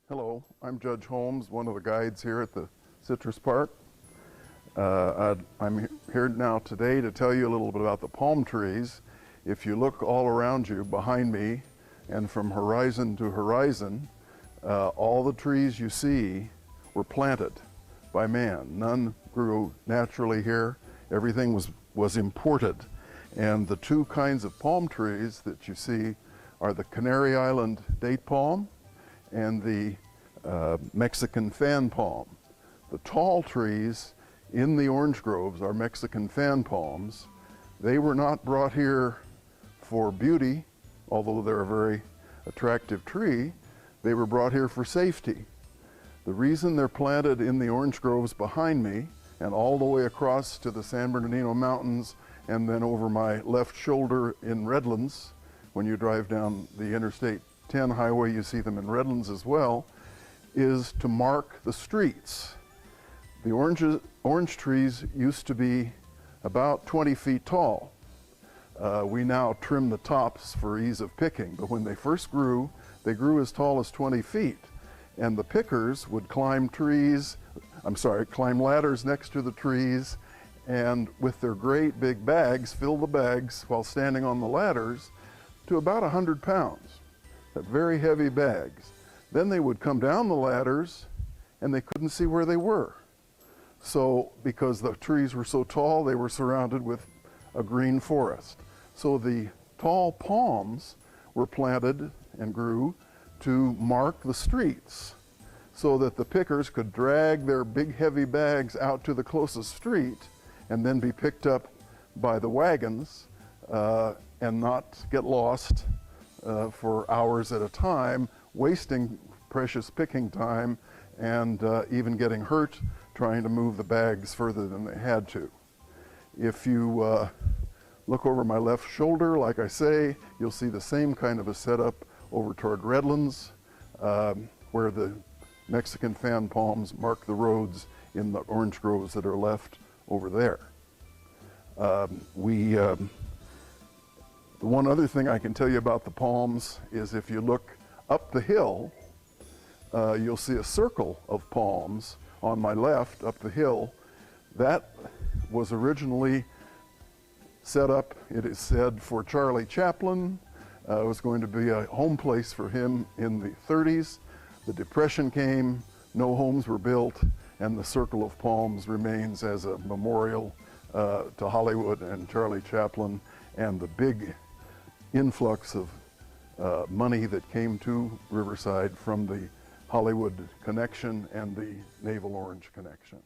Hello, I'm Judge Holmes, one of the guides here at the Citrus Park. I'm here now today to tell you a little bit about the palm trees. If you look all around you, behind me, and from horizon to horizon, all the trees you see were planted by man. None grew naturally here. Everything was imported. And the two kinds of palm trees that you see are the Canary Island date palm and the Mexican fan palm. The tall trees in the orange groves are Mexican fan palms. They were not brought here for beauty, although they're a very attractive tree. They were brought here for safety. The reason they're planted in the orange groves behind me and all the way across to the San Bernardino Mountains and then over my left shoulder in Redlands, when you drive down the Interstate 10 highway, you see them in Redlands as well, is to mark the streets. The orange trees used to be about 20 feet tall. We now trim the tops for ease of picking, but when they first grew, they grew as tall as 20 feet. And the pickers would climb ladders next to the trees, and with their great big bags, fill the bags while standing on the ladders to about 100 pounds. Very heavy bags. Then they would come down the ladders and they couldn't see where they were. So because the trees were so tall, they were surrounded with a green forest. So the tall palms were planted and grew to mark the streets so that the pickers could drag their big heavy bags out to the closest street and then be picked up by the wagons and not get lost for hours at a time, wasting precious picking time and even getting hurt trying to move the bags further than they had to. If you look over my left shoulder, like I say, you'll see the same kind of a setup over toward Redlands, where the Mexican fan palms mark the roads in the orange groves that are left over there. The one other thing I can tell you about the palms is if you look up the hill, you'll see a circle of palms on my left up the hill. That was originally set up, it is said, for Charlie Chaplin. It was going to be a home place for him in the 30s. The Depression came, no homes were built, and the circle of palms remains as a memorial to Hollywood and Charlie Chaplin and the big influx of money that came to Riverside from the Hollywood connection and the Naval Orange connection.